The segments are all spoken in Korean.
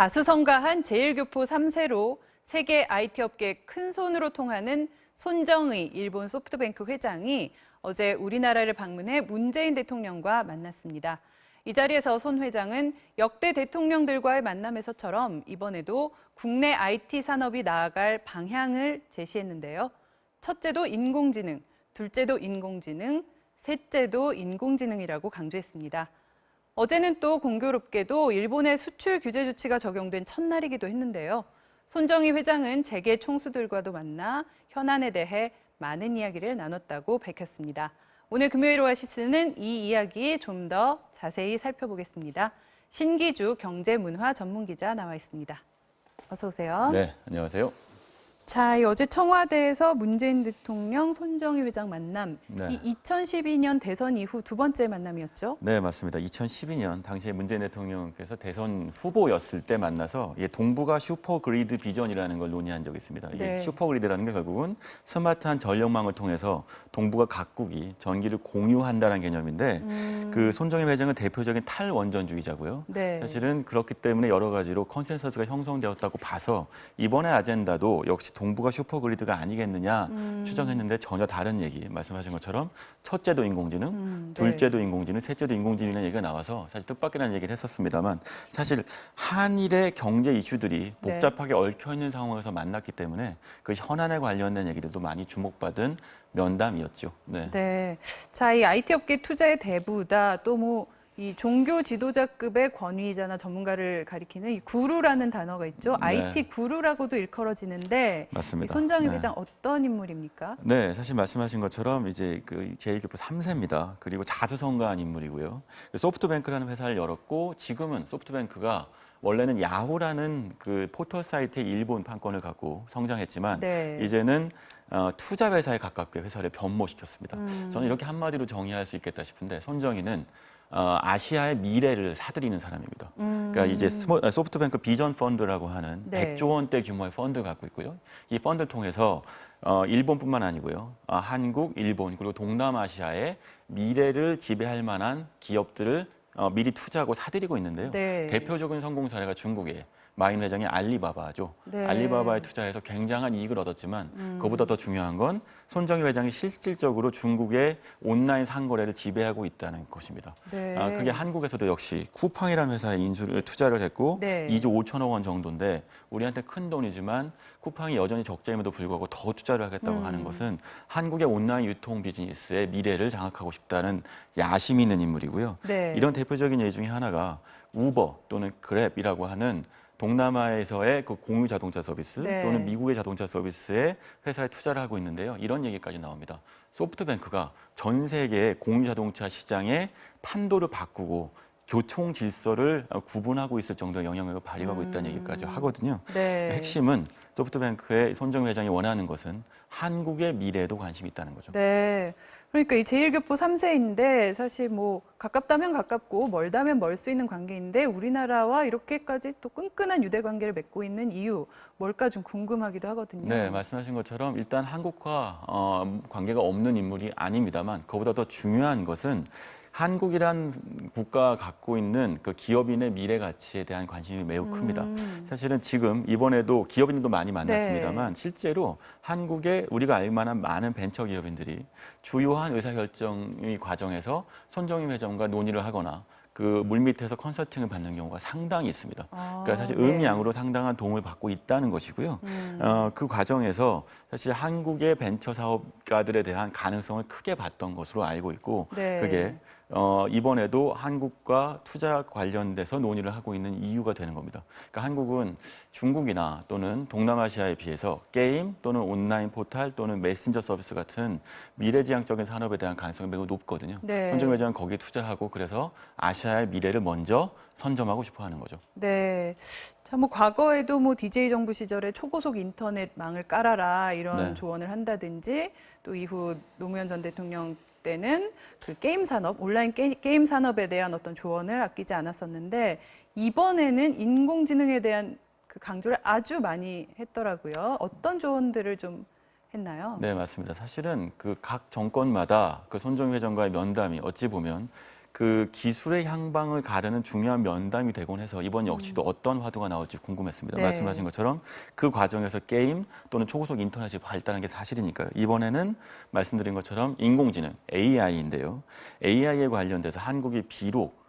자수성가한 제1교포 3세로 세계 IT 업계의 큰 손으로 통하는 손정의 일본 소프트뱅크 회장이 어제 우리나라를 방문해 문재인 대통령과 만났습니다. 이 자리에서 손 회장은 역대 대통령들과의 만남에서처럼 이번에도 국내 IT 산업이 나아갈 방향을 제시했는데요. 첫째도 인공지능, 둘째도 인공지능, 셋째도 인공지능이라고 강조했습니다. 어제는 또 공교롭게도 일본의 수출 규제 조치가 적용된 첫날이기도 했는데요. 손정의 회장은 재계 총수들과도 만나 현안에 대해 많은 이야기를 나눴다고 밝혔습니다. 오늘 금요일 오아시스는 이 이야기 좀 더 자세히 살펴보겠습니다. 신기주 경제문화 전문기자 나와 있습니다. 어서 오세요. 네, 안녕하세요. 자, 어제 청와대에서 문재인 대통령, 손정의 회장 만남, 이 2012년 대선 이후 두 번째 만남이었죠? 네, 맞습니다. 2012년 당시에 문재인 대통령께서 대선 후보였을 때 만나서 동북아 슈퍼그리드 비전이라는 걸 논의한 적이 있습니다. 네. 이 슈퍼그리드라는 게 결국은 스마트한 전력망을 통해서 동북아 각국이 전기를 공유한다는 개념인데 그 손정의 회장은 대표적인 탈원전주의자고요. 네. 사실은 그렇기 때문에 여러 가지로 컨센서스가 형성되었다고 봐서 이번의 아젠다도 역시 동북아 슈퍼그리드가 아니겠느냐 추정했는데 전혀 다른 얘기 말씀하신 것처럼 첫째도 인공지능, 둘째도 인공지능, 셋째도 인공지능이라는 얘기가 나와서 사실 뜻밖이라는 얘기를 했었습니다만 사실 한일의 경제 이슈들이 복잡하게 얽혀있는 상황에서 만났기 때문에 그 현안에 관련된 얘기들도 많이 주목받은 면담이었죠. 네. 자, 이 IT 업계 투자의 대부다 또 이 종교 지도자급의 권위자나 전문가를 가리키는 이 구루라는 단어가 있죠. IT 구루라고도 일컬어지는데 맞습니다. 이 손정의 회장 어떤 인물입니까? 네, 사실 말씀하신 것처럼 이제 그 제1교포 3세입니다. 그리고 자수성가한 인물이고요. 소프트뱅크라는 회사를 열었고 지금은 소프트뱅크가 원래는 야후라는 그 포털 사이트의 일본 판권을 갖고 성장했지만 이제는 투자 회사에 가깝게 회사를 변모시켰습니다. 저는 이렇게 한마디로 정의할 수 있겠다 싶은데 손정의는 아시아의 미래를 사들이는 사람입니다. 그러니까 이제 소프트뱅크 비전 펀드라고 하는 100조 원대 규모의 펀드를 갖고 있고요. 이 펀드를 통해서 일본뿐만 아니고요. 한국, 일본 그리고 동남아시아의 미래를 지배할 만한 기업들을 미리 투자하고 사들이고 있는데요. 대표적인 성공 사례가 중국의 마인 회장의 알리바바죠. 알리바바에 투자해서 굉장한 이익을 얻었지만 그보다 더 중요한 건 손정의 회장이 실질적으로 중국의 온라인 상거래를 지배하고 있다는 것입니다. 그게 한국에서도 역시 쿠팡이라는 회사에 투자를 했고 2조 5천억 원 정도인데 우리한테 큰 돈이지만 쿠팡이 여전히 적자임에도 불구하고 더 투자를 하겠다고 하는 것은 한국의 온라인 유통 비즈니스의 미래를 장악하고 싶다는 야심이 있는 인물이고요. 이런 대표적인 예 중에 하나가 우버 또는 그랩이라고 하는 동남아에서의 그 공유 자동차 서비스 또는 미국의 자동차 서비스에 회사에 투자를 하고 있는데요. 이런 얘기까지 나옵니다. 소프트뱅크가 전 세계의 공유 자동차 시장의 판도를 바꾸고 교통 질서를 구분하고 있을 정도의 영향력을 발휘하고 있다는 얘기까지 하거든요. 핵심은 소프트뱅크의 손정의 회장이 원하는 것은 한국의 미래에도 관심이 있다는 거죠. 그러니까 이 제1교포 3세인데 사실 가깝다면 가깝고 멀다면 멀 수 있는 관계인데 우리나라와 이렇게까지 또 끈끈한 유대 관계를 맺고 있는 이유 뭘까 좀 궁금하기도 하거든요. 네, 말씀하신 것처럼 일단 한국과 관계가 없는 인물이 아닙니다만 그보다 더 중요한 것은 한국이란 국가가 갖고 있는 그 기업인의 미래 가치에 대한 관심이 매우 큽니다. 사실은 지금 이번에도 기업인들도 많이 만났습니다만 실제로 한국에 우리가 알 만한 많은 벤처 기업인들이 주요한 의사결정의 과정에서 손정의 회장과 논의를 하거나 그 물밑에서 컨설팅을 받는 경우가 상당히 있습니다. 그러니까 사실 의미양으로 상당한 도움을 받고 있다는 것이고요. 그 과정에서 사실 한국의 벤처 사업가들에 대한 가능성을 크게 봤던 것으로 알고 있고 그게 이번에도 한국과 투자 관련돼서 논의를 하고 있는 이유가 되는 겁니다. 그러니까 한국은 중국이나 또는 동남아시아에 비해서 게임 또는 온라인 포털 또는 메신저 서비스 같은 미래지향적인 산업에 대한 가능성이 매우 높거든요. 손정의 회장은 거기에 투자하고 그래서 아시아의 미래를 먼저 선점하고 싶어 하는 거죠. 자, 과거에도 DJ 정부 시절에 초고속 인터넷망을 깔아라 이런 조언을 한다든지 또 이후 노무현 전 대통령 때는 그 게임 산업, 온라인 게임 산업에 대한 어떤 조언을 아끼지 않았었는데 이번에는 인공지능에 대한 그 강조를 아주 많이 했더라고요. 어떤 조언들을 좀 했나요? 네, 맞습니다. 사실은 그 각 정권마다 그 손정의 회장과의 면담이 어찌 보면 그 기술의 향방을 가르는 중요한 면담이 되곤 해서 이번 역시도 어떤 화두가 나올지 궁금했습니다. 네. 말씀하신 것처럼 그 과정에서 게임 또는 초고속 인터넷이 발달한 게 사실이니까요. 이번에는 말씀드린 것처럼 인공지능 AI인데요. AI에 관련돼서 한국이 비록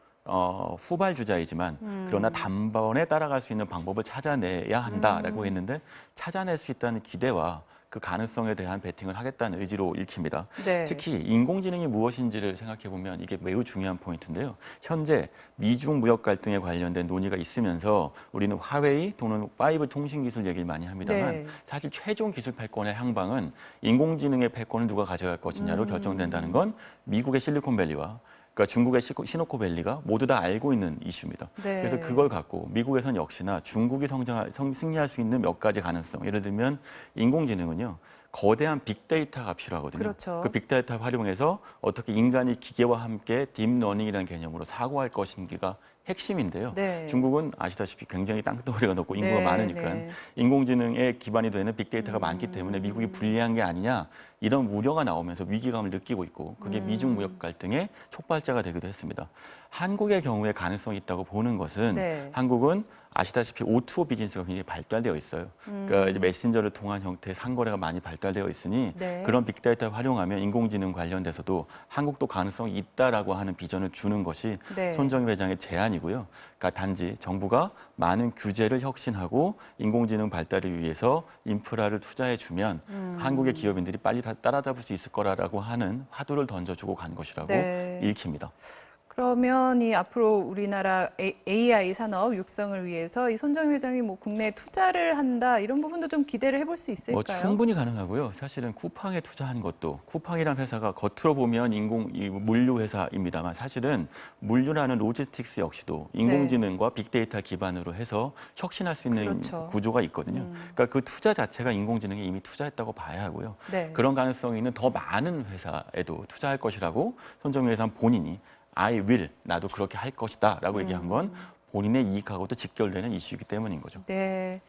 후발주자이지만 그러나 단번에 따라갈 수 있는 방법을 찾아내야 한다라고 했는데 찾아낼 수 있다는 기대와 그 가능성에 대한 베팅을 하겠다는 의지로 읽힙니다. 네. 특히 인공지능이 무엇인지를 생각해 보면 이게 매우 중요한 포인트인데요. 현재 미중 무역 갈등에 관련된 논의가 있으면서 우리는 화웨이 또는 5 통신 기술 얘기를 많이 합니다만 네. 사실 최종 기술 패권의 향방은 인공지능의 패권을 누가 가져갈 것이냐로 결정된다는 건 미국의 실리콘밸리와 그러니까 중국의 시노코밸리가 모두 다 알고 있는 이슈입니다. 네. 그래서 그걸 갖고 미국에선 역시나 중국이 승리할 수 있는 몇 가지 가능성. 예를 들면 인공지능은요. 거대한 빅데이터가 필요하거든요. 그렇죠. 그 빅데이터를 활용해서 어떻게 인간이 기계와 함께 딥러닝이라는 개념으로 사고할 것인지가 핵심인데요. 네. 중국은 아시다시피 굉장히 땅덩어리가 높고 인구가 네, 많으니까 네. 인공지능에 기반이 되는 빅데이터가 많기 때문에 미국이 불리한 게 아니냐 이런 우려가 나오면서 위기감을 느끼고 있고 그게 미중 무역 갈등의 촉발자가 되기도 했습니다. 한국의 경우에 가능성이 있다고 보는 것은 네. 한국은 아시다시피 O2O 비즈니스가 굉장히 발달되어 있어요. 그러니까 이제 메신저를 통한 형태의 상거래가 많이 발달되어 있으니 네. 그런 빅데이터를 활용하면 인공지능 관련돼서도 한국도 가능성이 있다라고 하는 비전을 주는 것이 네. 손정희 회장의 제안이고요. 그러니까 단지 정부가 많은 규제를 혁신하고 인공지능 발달을 위해서 인프라를 투자해 주면 한국의 기업인들이 빨리 다 따라잡을 수 있을 거라고 하는 화두를 던져주고 간 것이라고 네. 읽힙니다. 그러면 이 앞으로 우리나라 AI 산업 육성을 위해서 이 손정희 회장이 뭐 국내에 투자를 한다 이런 부분도 좀 기대를 해볼 수 있을까요? 충분히 가능하고요. 사실은 쿠팡에 투자한 것도 쿠팡이라는 회사가 겉으로 보면 물류 회사입니다만 사실은 물류라는 로지스틱스 역시도 인공지능과 빅데이터 기반으로 해서 혁신할 수 있는 그렇죠. 구조가 있거든요. 그러니까 그 투자 자체가 인공지능에 이미 투자했다고 봐야 하고요. 네. 그런 가능성이 있는 더 많은 회사에도 투자할 것이라고 손정희 회사 본인이 I will, 나도 그렇게 할 것이다 라고 얘기한 건 본인의 이익하고도 직결되는 이슈이기 때문인 거죠. 네.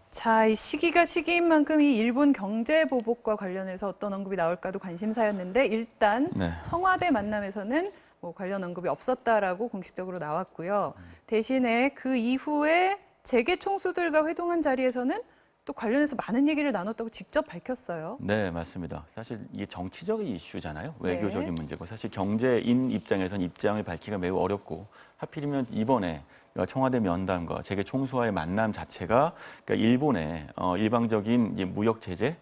자, 이 시기가 시기인 만큼 이 일본 경제 보복과 관련해서 어떤 언급이 나올까도 관심사였는데 일단 네. 청와대 만남에서는 뭐 관련 언급이 없었다라고 공식적으로 나왔고요. 대신에 그 이후에 재계 총수들과 회동한 자리에서는 또 관련해서 많은 얘기를 나눴다고 직접 밝혔어요. 네, 맞습니다. 사실 이게 정치적인 이슈잖아요. 외교적인 네. 문제고 사실 경제인 입장에선 입장을 밝히기가 매우 어렵고 하필이면 이번에 청와대 면담과 재계 총수와의 만남 자체가 그러니까 일본의 일방적인 이제 무역 제재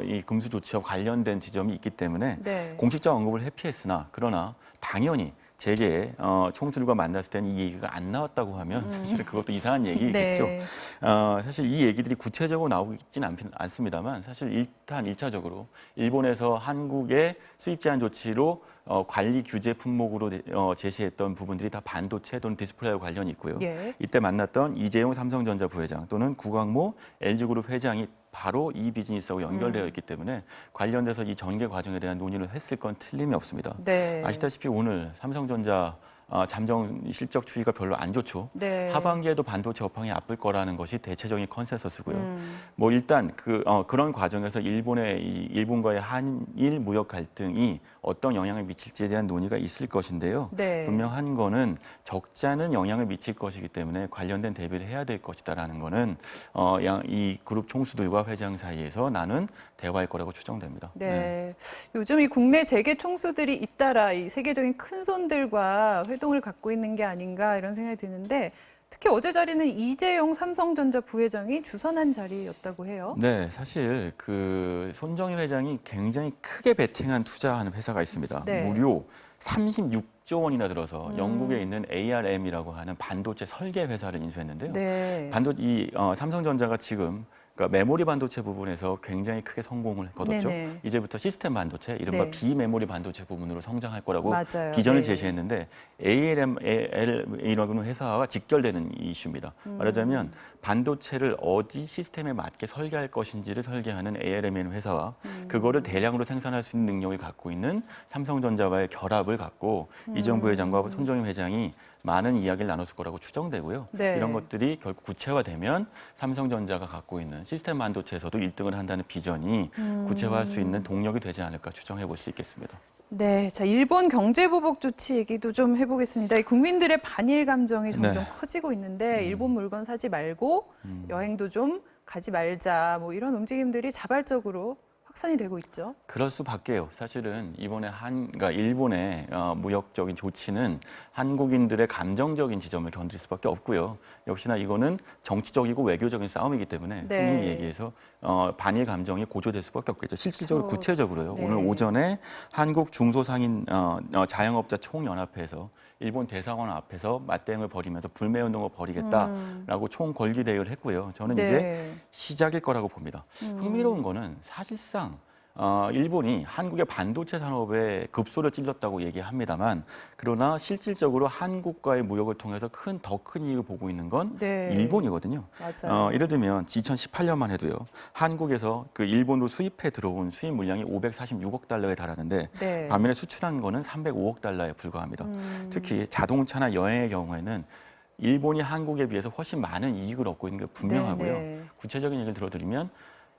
이 금수 조치와 관련된 지점이 있기 때문에 네. 공식적 언급을 회피했으나 그러나 당연히 재계 총수들과 만났을 때는 이 얘기가 안 나왔다고 하면 사실 그것도 이상한 얘기겠죠. 네. 사실 이 얘기들이 구체적으로 나오고 있지는 않습니다만 사실 일단 1차적으로 일본에서 한국의 수입 제한 조치로 관리 규제 품목으로 제시했던 부분들이 다 반도체 또는 디스플레이와 관련이 있고요. 예. 이때 만났던 이재용 삼성전자 부회장 또는 구광모 LG그룹 회장이 바로 이 비즈니스하고 연결되어 있기 때문에 관련돼서 이 전개 과정에 대한 논의를 했을 건 틀림이 없습니다. 네. 아시다시피 오늘 삼성전자 잠정 실적 추이가 별로 안 좋죠. 네. 하반기에도 반도체 업황이 아플 거라는 것이 대체적인 컨센서스고요. 뭐 일단 그런 과정에서 일본과의 한일 무역 갈등이 어떤 영향을 미칠지에 대한 논의가 있을 것인데요. 네. 분명한 거는 적잖은 영향을 미칠 것이기 때문에 관련된 대비를 해야 될 것이다라는 거는 이 그룹 총수들과 회장 사이에서 나는 대화할 거라고 추정됩니다. 네. 요즘 이 국내 재계 총수들이 잇따라 이 세계적인 큰 손들과 회동을 갖고 있는 게 아닌가 이런 생각이 드는데 특히 어제 자리는 이재용 삼성전자 부회장이 주선한 자리였다고 해요. 네, 사실 그 손정희 회장이 굉장히 크게 베팅한 투자하는 회사가 있습니다. 네. 무려 36조 원이나 들어서 영국에 있는 ARM이라고 하는 반도체 설계 회사를 인수했는데요. 네. 삼성전자가 지금 그러니까 메모리 반도체 부분에서 굉장히 크게 성공을 거뒀죠. 네네. 이제부터 시스템 반도체, 이른바 네. 비메모리 반도체 부분으로 성장할 거라고 맞아요. 비전을 네. 제시했는데 ALM이라는 회사와 직결되는 이슈입니다. 말하자면 반도체를 어디 시스템에 맞게 설계할 것인지를 설계하는 ALM이라는 회사와 그거를 대량으로 생산할 수 있는 능력을 갖고 있는 삼성전자와의 결합을 갖고 이재용 부회장과 손정희 회장이 많은 이야기를 나눴을 거라고 추정되고요. 네. 이런 것들이 결국 구체화되면 삼성전자가 갖고 있는 시스템 반도체에서도 1등을 한다는 비전이 구체화할 수 있는 동력이 되지 않을까 추정해 볼 수 있겠습니다. 네, 자 일본 경제 보복 조치 얘기도 좀 해보겠습니다. 이 국민들의 반일 감정이 점점 네. 커지고 있는데 일본 물건 사지 말고 여행도 좀 가지 말자 뭐 이런 움직임들이 자발적으로 확산이 되고 있죠. 그럴 수밖에요. 사실은 이번에 그러니까 일본의 무역적인 조치는 한국인들의 감정적인 지점을 건드릴 수밖에 없고요. 역시나 이거는 정치적이고 외교적인 싸움이기 때문에 네. 흔히 얘기해서 반일 감정이 고조될 수밖에 없겠죠. 실질적으로 구체적으로요. 네. 오늘 오전에 한국 중소상인 자영업자 총연합회에서 일본 대사관 앞에서 맞대응을 벌이면서 불매운동을 벌이겠다라고 총궐기 대회를 했고요. 저는 네. 이제 시작일 거라고 봅니다. 흥미로운 거는 사실상 일본이 한국의 반도체 산업에 급소를 찔렀다고 얘기합니다만 그러나 실질적으로 한국과의 무역을 통해서 더 큰 이익을 보고 있는 건 네. 일본이거든요. 맞아요. 예를 들면 2018년만 해도요. 한국에서 그 일본으로 수입해 들어온 수입 물량이 546억 달러에 달하는데 네. 반면에 수출한 거는 305억 달러에 불과합니다. 특히 자동차나 여행의 경우에는 일본이 한국에 비해서 훨씬 많은 이익을 얻고 있는 게 분명하고요. 네. 구체적인 얘기를 들어드리면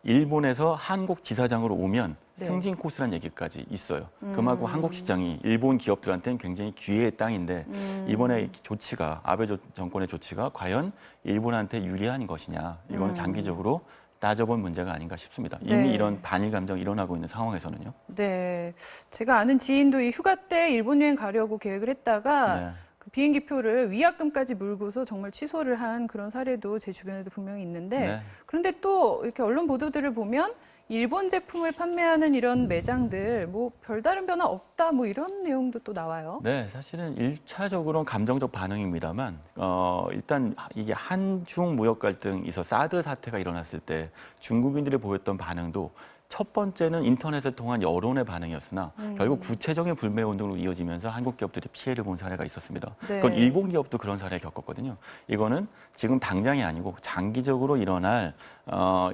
일본에서 한국 지사장으로 오면 네. 승진 코스란 얘기까지 있어요. 그만큼 한국 시장이 일본 기업들한테는 굉장히 기회의 땅인데 이번에 조치가 아베 정권의 조치가 과연 일본한테 유리한 것이냐 이거는 장기적으로 따져볼 문제가 아닌가 싶습니다. 이미 네. 이런 반일 감정이 일어나고 있는 상황에서는요. 네, 제가 아는 지인도 이 휴가 때 일본 여행 가려고 계획을 했다가 네. 그 비행기 표를 위약금까지 물고서 정말 취소를 한 그런 사례도 제 주변에도 분명히 있는데 네. 그런데 또 이렇게 언론 보도들을 보면 일본 제품을 판매하는 이런 매장들 뭐 별다른 변화 없다 뭐 이런 내용도 또 나와요. 네, 사실은 일차적으로는 감정적 반응입니다만 일단 이게 한중 무역 갈등이 있어 사드 사태가 일어났을 때 중국인들이 보였던 반응도 첫 번째는 인터넷을 통한 여론의 반응이었으나 결국 구체적인 불매 운동으로 이어지면서 한국 기업들이 피해를 본 사례가 있었습니다. 네. 그건 일본 기업도 그런 사례를 겪었거든요. 이거는 지금 당장이 아니고 장기적으로 일어날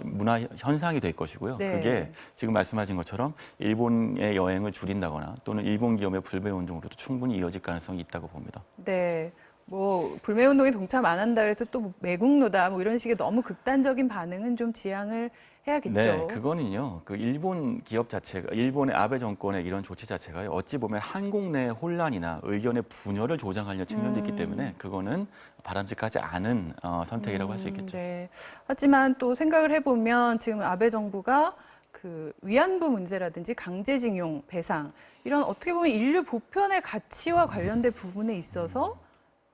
문화 현상이 될 것이고요. 네. 그게 지금 말씀하신 것처럼 일본의 여행을 줄인다거나 또는 일본 기업의 불매 운동으로도 충분히 이어질 가능성이 있다고 봅니다. 네. 뭐 불매 운동에 동참 안 한다 그래서 또 매국노다 뭐 이런 식의 너무 극단적인 반응은 좀 지양을 해야겠죠. 네, 그거는요. 그 일본 기업 자체가 일본의 아베 정권의 이런 조치 자체가 어찌 보면 한국 내 혼란이나 의견의 분열을 조장하려는 측면도 있기 때문에 그거는 바람직하지 않은 선택이라고 할 수 있겠죠. 네. 하지만 또 생각을 해보면 지금 아베 정부가 그 위안부 문제라든지 강제징용 배상 이런 어떻게 보면 인류 보편의 가치와 관련된 부분에 있어서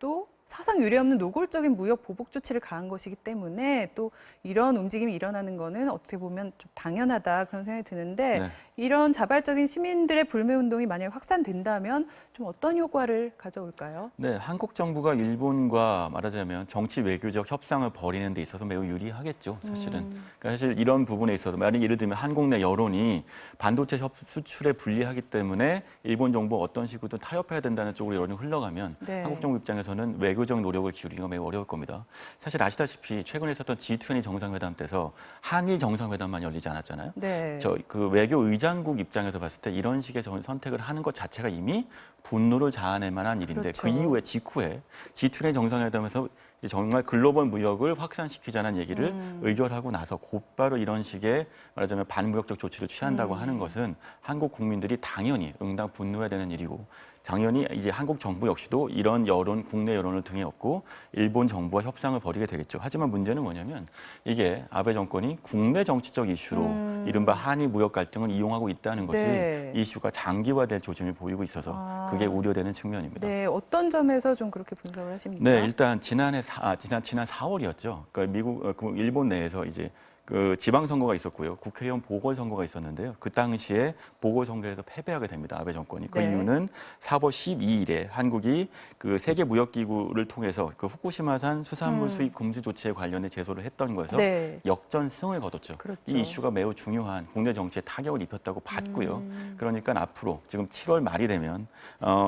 또 사상 유례없는 노골적인 무역 보복 조치를 가한 것이기 때문에 또 이런 움직임이 일어나는 거는 어떻게 보면 좀 당연하다 그런 생각이 드는데 네. 이런 자발적인 시민들의 불매 운동이 만약에 확산된다면 좀 어떤 효과를 가져올까요? 네, 한국 정부가 일본과 말하자면 정치 외교적 협상을 벌이는 데 있어서 매우 유리하겠죠, 사실은. 그러니까 사실 이런 부분에 있어서 만약 예를 들면 한국 내 여론이 반도체 수출에 불리하기 때문에 일본 정부 어떤 식으로든 타협해야 된다는 쪽으로 여론이 흘러가면 네. 한국 정부 입장에서는 외교적 노력을 기울이기가 매우 어려울 겁니다. 사실 아시다시피 최근에 있었던 G20 정상회담 때서 한일 정상회담만 열리지 않았잖아요. 네. 그 외교 의장국 입장에서 봤을 때 이런 식의 선택을 하는 것 자체가 이미 분노를 자아낼 만한 일인데 그렇죠. 그 이후에 직후에 G20 정상회담에서 이제 정말 글로벌 무역을 확산시키자는 얘기를 의결하고 나서 곧바로 이런 식의 말하자면 반무역적 조치를 취한다고 하는 것은 한국 국민들이 당연히 응당 분노해야 되는 일이고 당연히 이제 한국 정부 역시도 이런 여론, 국내 여론을 등에 업고 일본 정부와 협상을 벌이게 되겠죠. 하지만 문제는 뭐냐면 이게 아베 정권이 국내 정치적 이슈로 이른바 한일 무역 갈등을 이용하고 있다는 것이 네. 이슈가 장기화될 조짐이 보이고 있어서 그게 우려되는 측면입니다. 네, 어떤 점에서 좀 그렇게 분석을 하십니까? 네, 일단 지난 4월이었죠. 그러니까 일본 내에서 이제 그 지방선거가 있었고요. 국회의원 보궐선거가 있었는데요. 그 당시에 보궐선거에서 패배하게 됩니다. 아베 정권이. 그 네. 이유는 4월 12일에 한국이 그 세계무역기구를 통해서 그 후쿠시마산 수산물 수입 금지 조치에 관련해 제소를 했던 거에서 네. 역전승을 거뒀죠. 그렇죠. 이 이슈가 매우 중요한 국내 정치에 타격을 입혔다고 봤고요. 그러니까 앞으로 지금 7월 말이 되면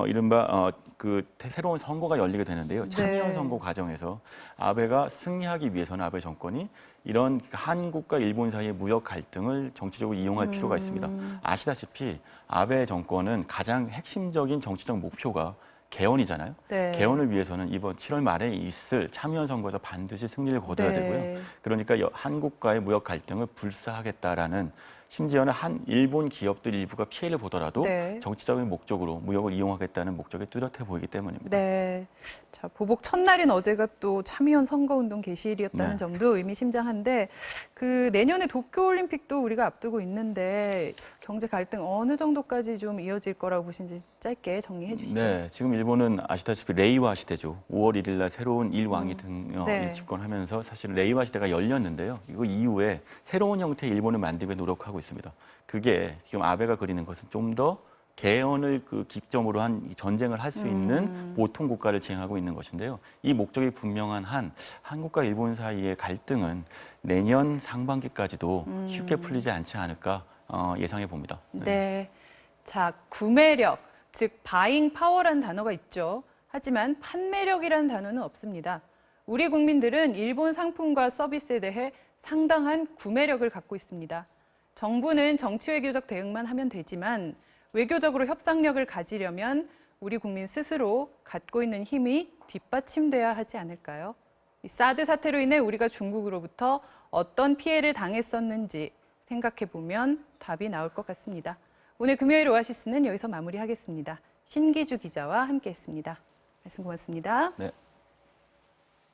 이른바 그 새로운 선거가 열리게 되는데요. 참여연 네. 선거 과정에서 아베가 승리하기 위해서는 아베 정권이 이런 한국과 일본 사이의 무역 갈등을 정치적으로 이용할 필요가 있습니다. 아시다시피 아베 정권은 가장 핵심적인 정치적 목표가 개헌이잖아요. 네. 개헌을 위해서는 이번 7월 말에 있을 참여연 선거에서 반드시 승리를 거둬야 네. 되고요. 그러니까 한국과의 무역 갈등을 불사하겠다라는 심지어는 한 일본 기업들 일부가 피해를 보더라도 네. 정치적인 목적으로 무역을 이용하겠다는 목적이 뚜렷해 보이기 때문입니다. 네. 자, 보복 첫날인 어제가 또 참의원 선거운동 개시일이었다는 네. 점도 의미심장한데 그 내년에 도쿄올림픽도 우리가 앞두고 있는데 경제 갈등 어느 정도까지 좀 이어질 거라고 보시는지 짧게 정리해 주시죠. 네, 지금 일본은 아시다시피 레이와 시대죠. 5월 1일 날 새로운 일왕이 네. 집권하면서 사실 레이와 시대가 열렸는데요. 이거 이후에 새로운 형태의 일본을 만들기 노력하고 있습니다. 그게 지금 아베가 그리는 것은 좀 더 개헌을 그 기점으로 한 전쟁을 할 수 있는 보통 국가를 지향하고 있는 것인데요. 이 목적이 분명한 한 한국과 일본 사이의 갈등은 내년 상반기까지도 쉽게 풀리지 않지 않을까 예상해 봅니다. 네. 자, 구매력, 즉 바잉 파워라는 단어가 있죠. 하지만 판매력이라는 단어는 없습니다. 우리 국민들은 일본 상품과 서비스에 대해 상당한 구매력을 갖고 있습니다. 정부는 정치 외교적 대응만 하면 되지만 외교적으로 협상력을 가지려면 우리 국민 스스로 갖고 있는 힘이 뒷받침돼야 하지 않을까요? 이 사드 사태로 인해 우리가 중국으로부터 어떤 피해를 당했었는지 생각해 보면 답이 나올 것 같습니다. 오늘 금요일 오아시스는 여기서 마무리하겠습니다. 신기주 기자와 함께했습니다. 말씀 고맙습니다. 네.